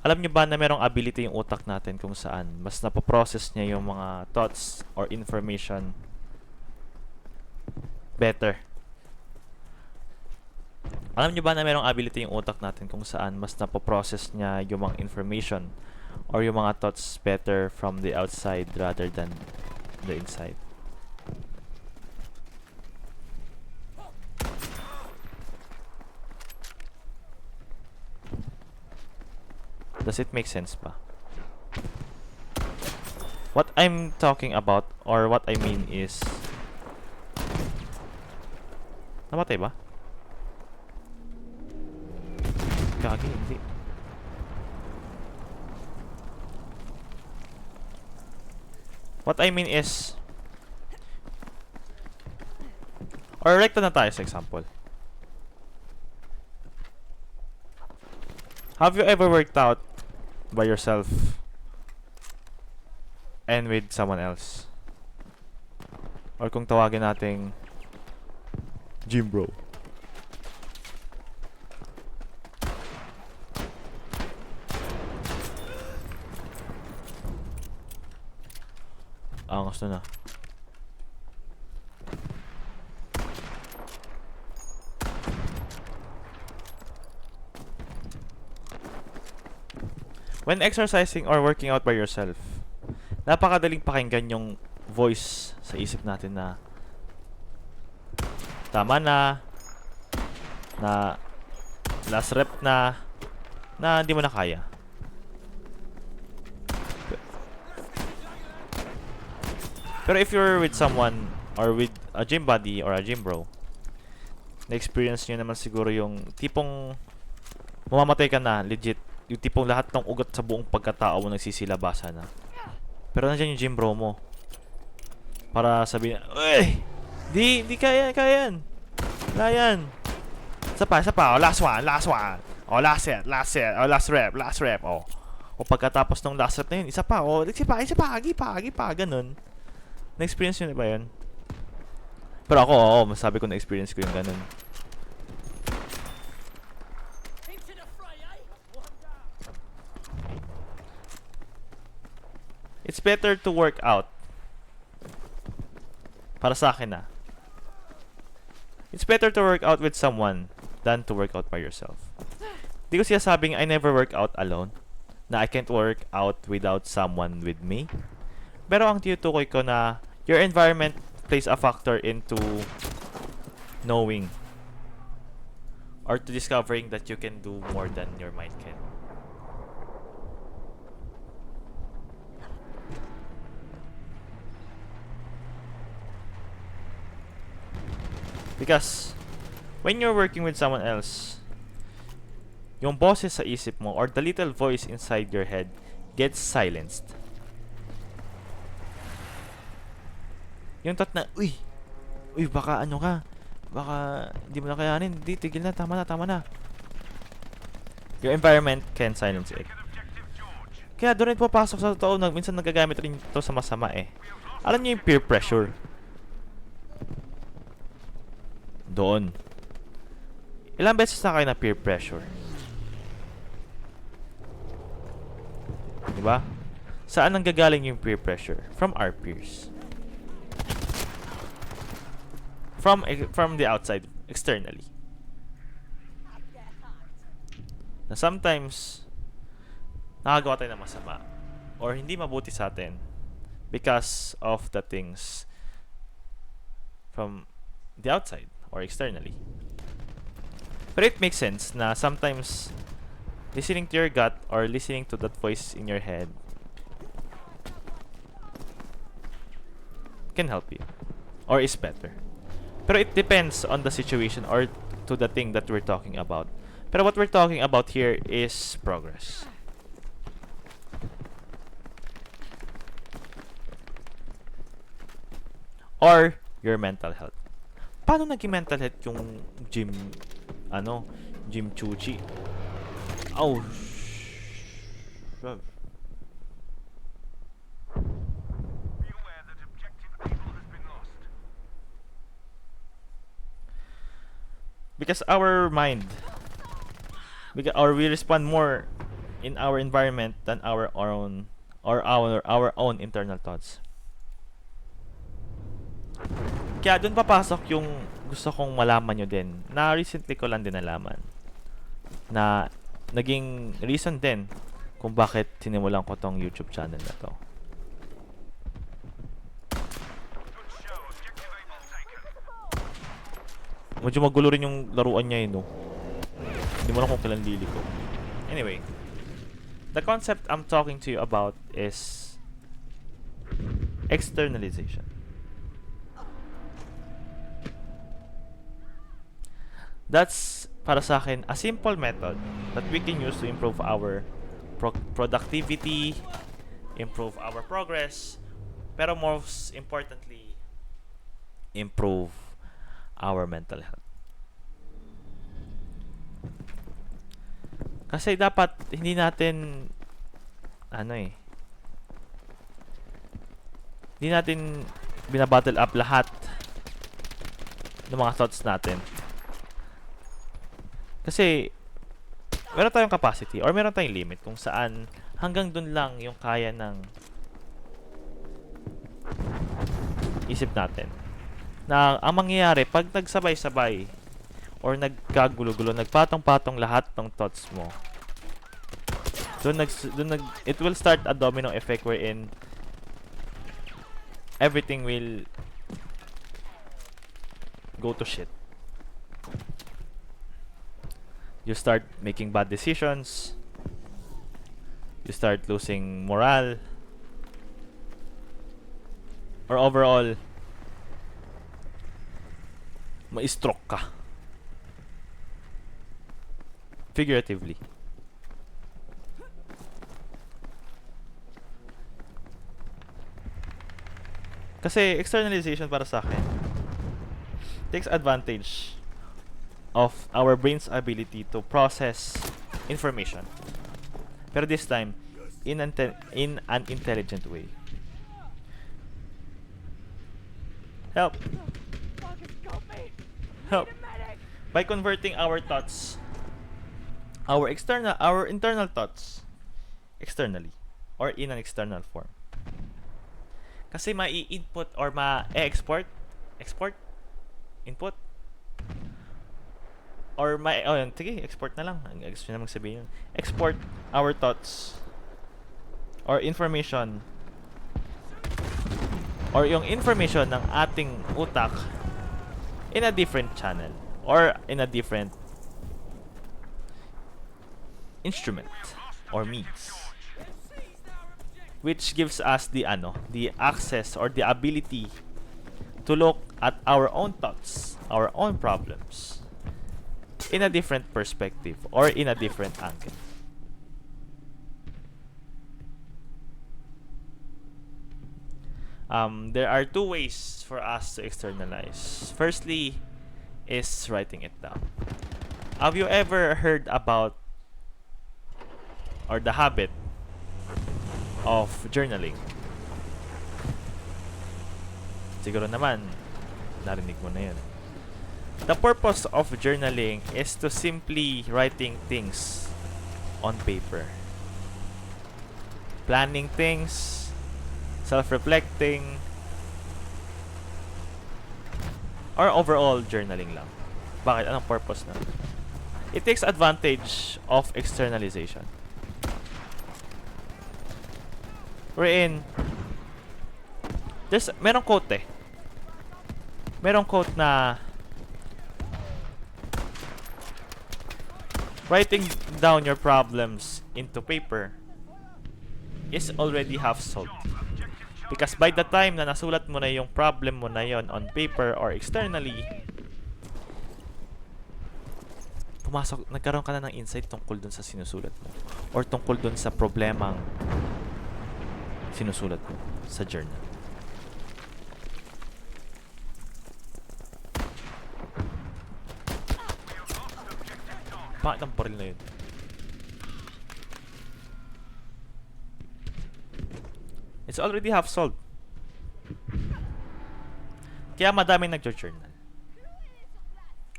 Alam nyo ba na merong ability yung utak natin kung saan mas napoprocess niya yung mga thoughts or information better? Alam nyo ba na merong ability yung utak natin kung saan mas napoprocess niya yung mga information or yung mga thoughts better from the outside rather than the inside? Does it make sense pa? What I'm talking about or what I mean is... Namatay ba? Gagi, hindi. What I mean is... Or rekta na tayo sa example. Have you ever worked out by yourself and with someone else? Or kung tawagin nating gym bro. Angas na. When exercising or working out by yourself, napakadaling pakinggan yung voice sa isip natin na tama na last rep na hindi mo na kaya. Pero if you're with someone or with a gym buddy or a gym bro, na-experience nyo naman siguro yung tipong mamamatay ka na, legit. Yung tipong lahat ng ugat sa buong pagkatao mo nagsisilabasa na. Pero nandiyan yung gym bro mo. Para sabihin, uy! Di kaya yan. Wala yan. Isa pa. Oh, last one. Oh, last set. Oh, last rep. Oh. O pagkatapos ng last rep na yun, isa pa. Isa pa. Ganun. Na-experience nyo na ba yun? Pero ako, oo. Masabi ko na-experience ko yung ganun. It's better to work out. Para sa akin na. It's better to work out with someone than to work out by yourself. Di ko siya sabing I never work out alone. Na I can't work out without someone with me. Pero ang tinutukoy ko na your environment plays a factor into knowing or to discovering that you can do more than your mind can. Because when you're working with someone else, yung boses sa isip mo or the little voice inside your head gets silenced. Yung thought na, uy, baka ano ka, baka hindi mo na kayanin, hindi, tigil na, tama na. Your environment can silence it. Kaya doon rin papasok sa totoo, minsan nagagamit rin ito sa masama eh. Alam niyo yung peer pressure? Doon. Ilang beses na kayo na peer pressure? Diba? Saan nanggagaling yung peer pressure? From our peers. From the outside, externally. Na sometimes, nakagawa tayo ng masama or hindi mabuti sa atin because of the things from the outside or externally. But it makes sense na sometimes listening to your gut or listening to that voice in your head can help you or is better. Pero it depends on the situation or to the thing that we're talking about. Pero what we're talking about here is progress. Or your mental health. Paano naging mental health yung gym chuchi? Oh, because our mind, we respond more in our environment than our own or our own internal thoughts. Kaya doon papasok yung gusto kong malaman nyo din na recently ko lang din nalaman na naging reason din kung bakit sinimulan ko tong YouTube channel na to. Medyo magulo rin yung laruan niya no. Hindi mo lang kung kailan lili ko. Anyway, the concept I'm talking to you about is externalization. That's, para sa akin, a simple method that we can use to improve our productivity, improve our progress, pero most importantly, improve our mental health. Kasi dapat hindi natin hindi natin binabattle up lahat ng mga thoughts natin. Kasi meron tayong capacity or meron tayong limit kung saan hanggang dun lang yung kaya ng isip natin. Na ang mangyayari pag nagsabay-sabay or nagkagulo-gulo, nagpatong-patong lahat ng thoughts mo, it will start a domino effect wherein everything will go to shit. You start making bad decisions. You start losing morale. Or overall, ma-stroke ka. Figuratively. Kasi externalization para sa akin takes advantage of our brain's ability to process information. Pero this time, in an intelligent way. Help! Help! By converting our thoughts, our internal thoughts, externally, or in an external form. Kasi ma-i-input or ma-export, input, or sige, export na lang. Gusto nyo namang sabihin yun. Export our thoughts or information or yung information ng ating utak in a different channel or in a different instrument or means, which gives us the access or the ability to look at our own thoughts, our own problems in a different perspective or in a different angle. There are two ways for us to externalize. Firstly is writing it down. Have you ever heard about or the habit of journaling? Siguro naman narinig mo na yun. The purpose of journaling is to simply writing things on paper. Planning things, self-reflecting, or overall journaling lang. Bakit? Anong purpose na? It takes advantage of externalization. Wherein, merong quote Merong quote na writing down your problems into paper is already half solved. Because by the time na nasulat mo na yung problem mo na yon on paper or externally, nagkaroon ka na ng insight tungkol dun sa sinusulat mo or tungkol dun sa problemang sinusulat mo sa journal. Bakit ang baril na yun? It's already half solved. Kaya madaming nag-journal.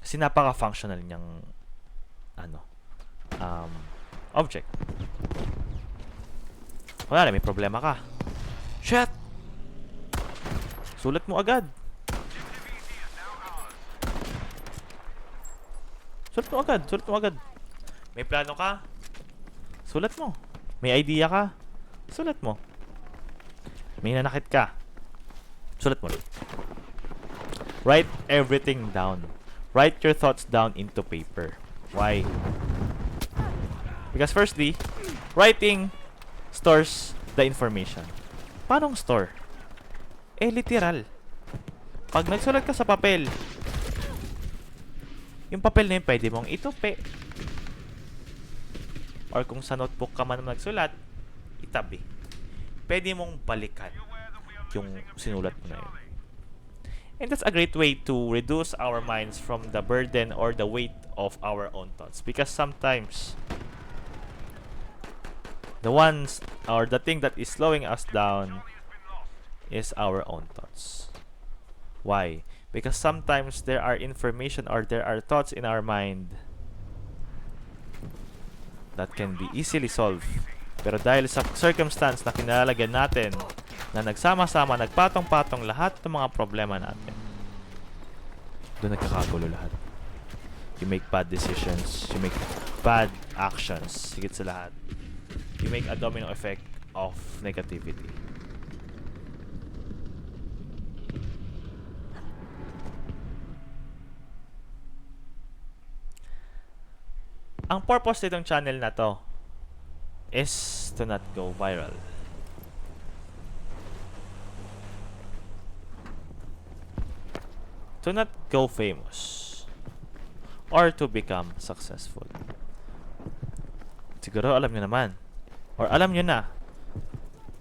Kasi napaka-functional niyang object. Wala, may problema ka. Shit! Sulat mo agad. Sulat mo agad, sulat mo agad. May plano ka? Sulat mo. May idea ka? Sulat mo. May nanakit ka? Sulat mo rin. Write everything down. Write your thoughts down into paper. Why? Because firstly, writing stores the information. Paano store? Literal. Pag nagsulat ka sa papel, yung papel na yun pwede mong itupi. Or kung sa notebook ka man nagsulat, itabi. Pwede mong balikan yung sinulat mo na yun. And that's a great way to reduce our minds from the burden or the weight of our own thoughts. Because sometimes, the ones or the thing that is slowing us down is our own thoughts. Why? Because sometimes there are information or there are thoughts in our mind that can be easily solved. Pero dahil sa circumstance na kinalalagyan natin na nagsama-sama, nagpatong-patong lahat ng mga problema natin, doon nagkakagulo lahat. You make bad decisions, you make bad actions, higit sa lahat. You make a domino effect of negativity. Ang purpose nitong channel na to is to not go viral. To not go famous. Or to become successful. Siguro alam nyo naman. Or alam nyo na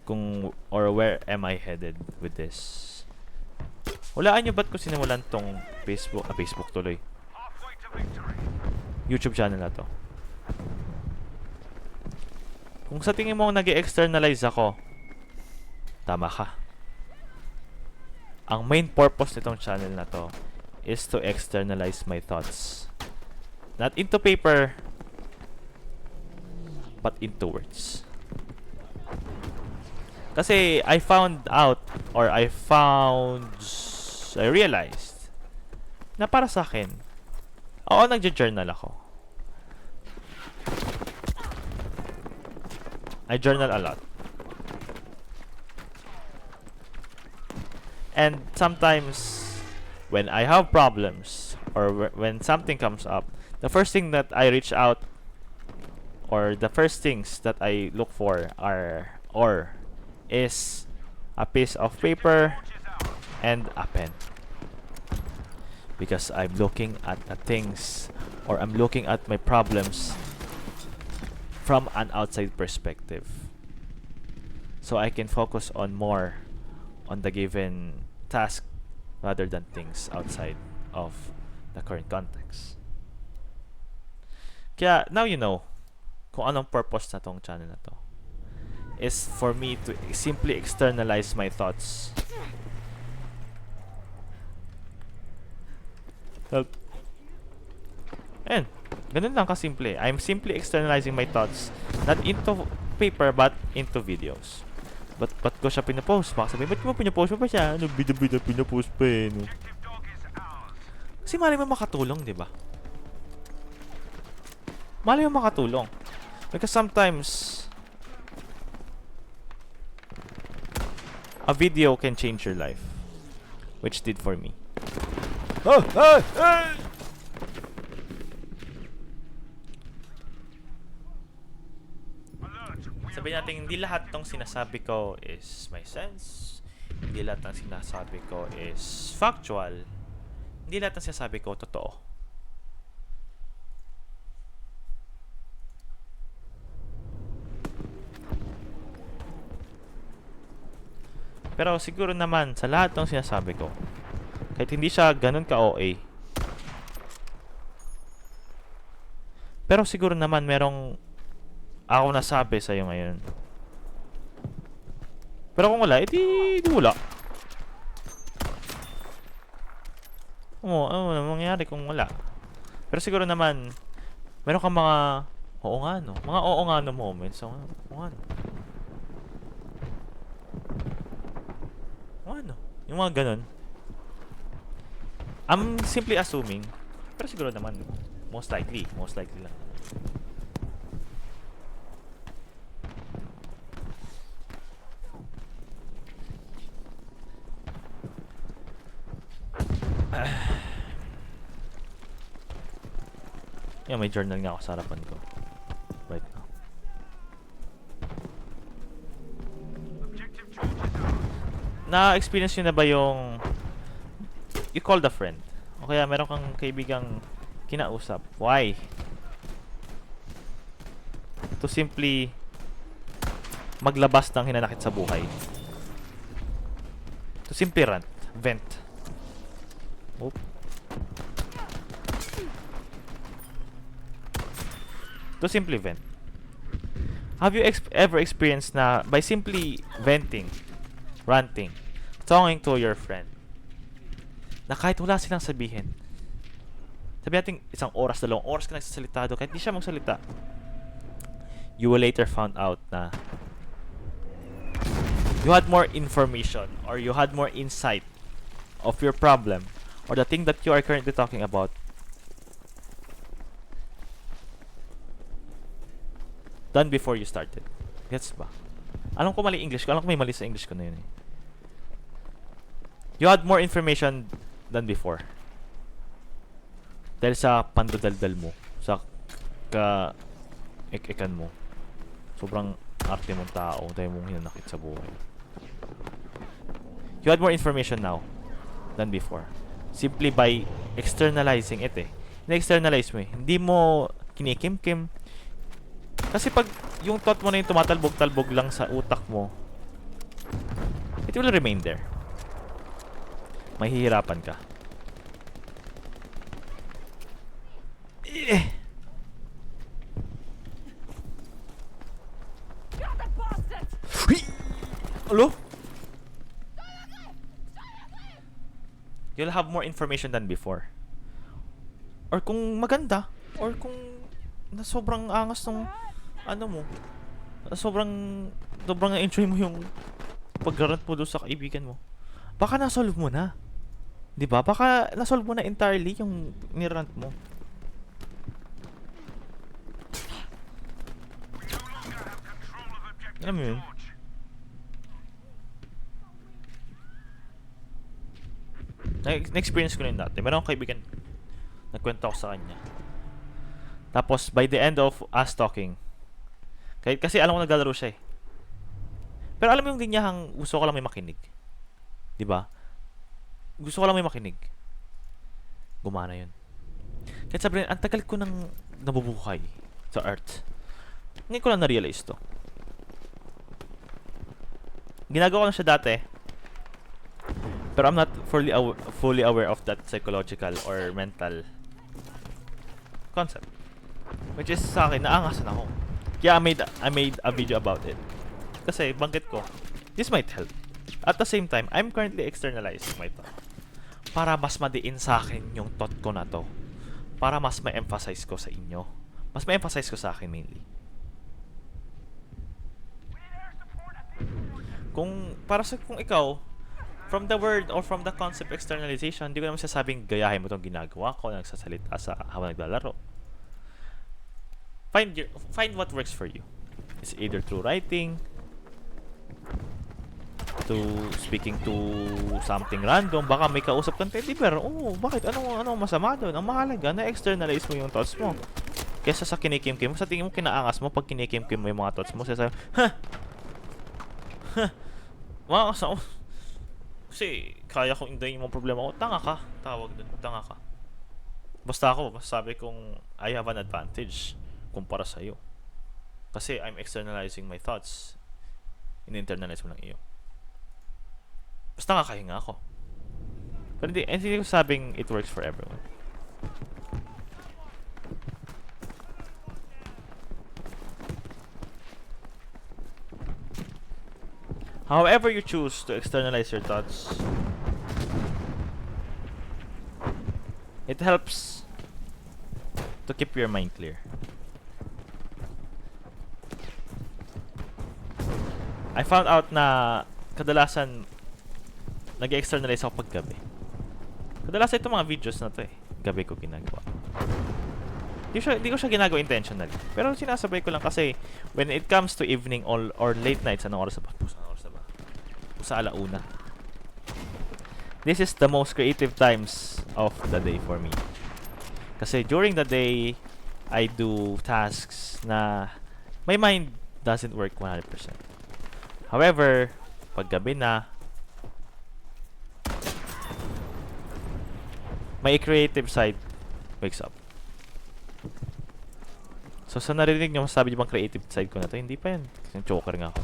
kung or where am I headed with this. Hulaan nyo ba't ko sinimulan tong Facebook tuloy. YouTube channel na to. Kung sa tingin mo nag-externalize ako, tama ka. Ang main purpose nitong channel na to is to externalize my thoughts. Not into paper, but into words. Kasi I found out, or I realized na para sa akin, oo, nagjo-journal ako. I journal a lot. And sometimes, when I have problems, or when something comes up, the first thing that I reach out, or the first things that I look for is a piece of paper and a pen. Because I'm looking at the things, or I'm looking at my problems from an outside perspective. So I can focus on more on the given task rather than things outside of the current context. Kaya now you know kung anong purpose na tong channel na to. Is for me to simply externalize my thoughts. Help. And ganun lang kasimple. I'm simply externalizing my thoughts not into paper but into videos. Ba't ko siya pinapost? Baka sabihin, ba't mo pinapost mo pa siya? Ano, bida-bida pinapost pa eh. No? Kasi mali mo makatulong, di ba? Mali mo makatulong. Because sometimes, a video can change your life. Which did for me. Sabihin natin, hindi lahat ng sinasabi ko is my sense. Hindi lahat ng sinasabi ko is factual. Hindi lahat ng sinasabi ko totoo. Pero siguro naman, sa lahat ng sinasabi ko, kahit hindi siya ganun ka-OA, pero siguro naman merong ako nasabi sa'yo ngayon. Pero kung wala, edi wala. Ano mangyayari kung wala? Pero siguro naman, meron kang mga oo nga no. Mga oo nga no moments. Oo nga no. Ano? Yung mga ganun. I'm simply assuming. Pero siguro naman, most likely lang. Yan, may journal nga ako sa harapan ko. Right now. Na-experience nyo na ba yung you called a friend? O kaya meron kang kaibigang kinausap. Why? To simply maglabas ng hinanakit sa buhay. To simply rant. Vent. Oop. To simply vent. Have you ever experienced na by simply venting, ranting, talking to your friend, na kahit wala silang sabihin, sabi natin isang oras, 2 oras ka nagsasalita doon, kahit di siya magsalita, you will later found out na you had more information or you had more insight of your problem or the thing that you are currently talking about than before you started. Gets ba? Alam ko mali English ko. Alam ko may mali sa English ko na yun eh. You had more information than before. Dahil sa pandadaldal mo. Sa ek-ekan mo. Sobrang arte mong tao dahil mong hinanakit sa buhay. You had more information now than before. Simply by externalizing it eh. Na-externalize mo eh. Hindi mo kinikim-kim. Kasi pag yung thought mo na yung tumatalbog-talbog lang sa utak mo, it will remain there. Mahihirapan ka. Hello? You'll have more information than before. Or kung maganda, or kung na sobrang angas ng ano mo, sobrang enjoy mo yung pag-rant mo doon sa kaibigan mo, baka na-solve mo na. Diba? Baka na-solve mo na entirely yung nirant mo. Alam mo yun? Na-experience ko na yun dati. Meron akong kaibigan, nagkwento ako sa kanya. Tapos, by the end of us talking, kasi alam ko naglalaro siya eh. Pero alam mo yung linyahang gusto ko lang may makinig. Diba? Gusto ko lang may makinig. Gumana yun. Kahit sabi rin, ang tagal ko nang nabubuhay sa Earth. Ngayon ko lang na-realize to. Ginagawa ko na siya dati. Pero I'm not fully aware of that psychological or mental concept. Which is sa akin, naangasan ako. Kaya I made a video about it. Kasi banggit ko, this might help. At the same time, I'm currently externalizing my thought. Para mas madiin sa akin yung thought ko na to. Para mas ma-emphasize ko sa inyo. Mas ma-emphasize ko sa akin mainly. Kung ikaw, from the word or from the concept externalization, hindi ko naman sasabing gayahin mo itong ginagawa ko, nagsasalita sa habang naglalaro. Find what works for you. It's either through writing, to speaking to something random, baka may kausap kang teddy bear. Oh, bakit? Ano masama doon? Ang mahalaga, na-externalize mo yung thoughts mo. Kesa sa kinikim-kim mo, sa tingin mo kinaangas mo pag kinikim-kim mo yung mga thoughts mo, sasabi, mga kasama. Kasi, kaya kong indayin yung problema ko. Tanga ka. Tawag doon. Tanga ka. Basta sabi kong I have an advantage kumpara sa'yo. Kasi I'm externalizing my thoughts. In-internalize mo lang iyo. Basta kakahinga ako. Pero hindi ko sabing it works for everyone. However you choose to externalize your thoughts, it helps to keep your mind clear. I found out na kadalasan nag-externalize ako pag gabi. Kadalasan itong mga videos na to gabi ko ginagawa. Di ko siya ginagawa intentionally. Pero sinasabay ko lang kasi when it comes to evening or late nights, anong oras na ba? Sa alauna. This is the most creative times of the day for me. Kasi during the day, I do tasks na my mind doesn't work 100%. However, pag gabi na, my creative side wakes up. So, sa narinig nyo, masasabi nyo bang creative side ko na to? Hindi pa yan. Kasi choker nga ako.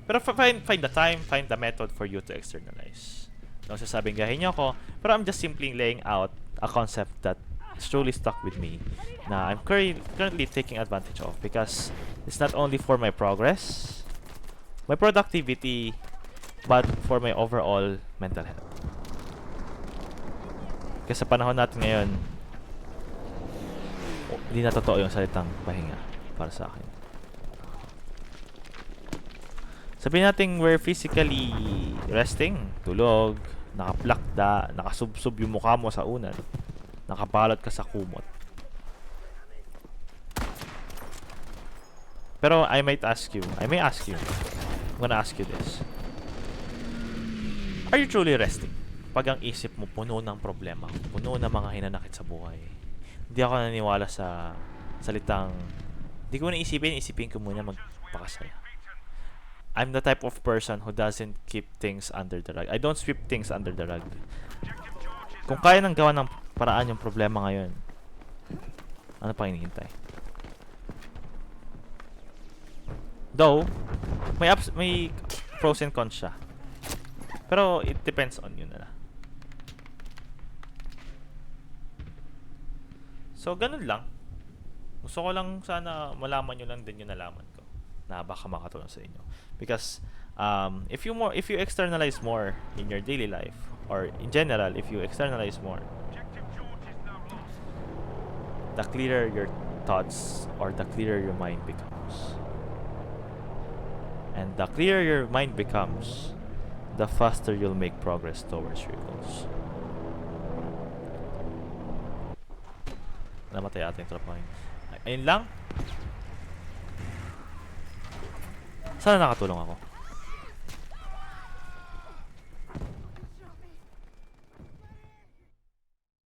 Pero find the time, find the method for you to externalize. No, sasabing gahin nyo ako, pero I'm just simply laying out a concept that truly stuck with me na I'm currently taking advantage of because it's not only for my progress, my productivity, but for my overall mental health. Kasi sa panahon natin ngayon, hindi na totoo yung salitang pahinga para sa akin. Sabihin natin we're physically resting, tulog, nakaplakda, nakasubsob yung mukha mo sa unan, nakabalot ka sa kumot. Pero I may ask you, I'm gonna ask you this. Are you truly resting? Pag ang isip mo puno ng problema, puno ng mga hinanakit sa buhay. Hindi ako naniniwala sa salitang, hindi ko na isipin ko muna magpakasaya. I'm the type of person who doesn't keep things under the rug. I don't sweep things under the rug. Kung kaya nang gawa ng paraan yung problema ngayon, ano pa hinihintay? Though, may pros and cons siya. Pero it depends on you na. So, ganun lang. Gusto ko lang sana malaman nyo lang din yung nalaman ko na baka makatulong sa inyo. Because if you externalize more in your daily life or in general, if you externalize more, the clearer your thoughts or the clearer your mind becomes. And the clearer your mind becomes, the faster you'll make progress towards your goals. Namatay ating tropa. Ayun lang. Sana nakatulong ako.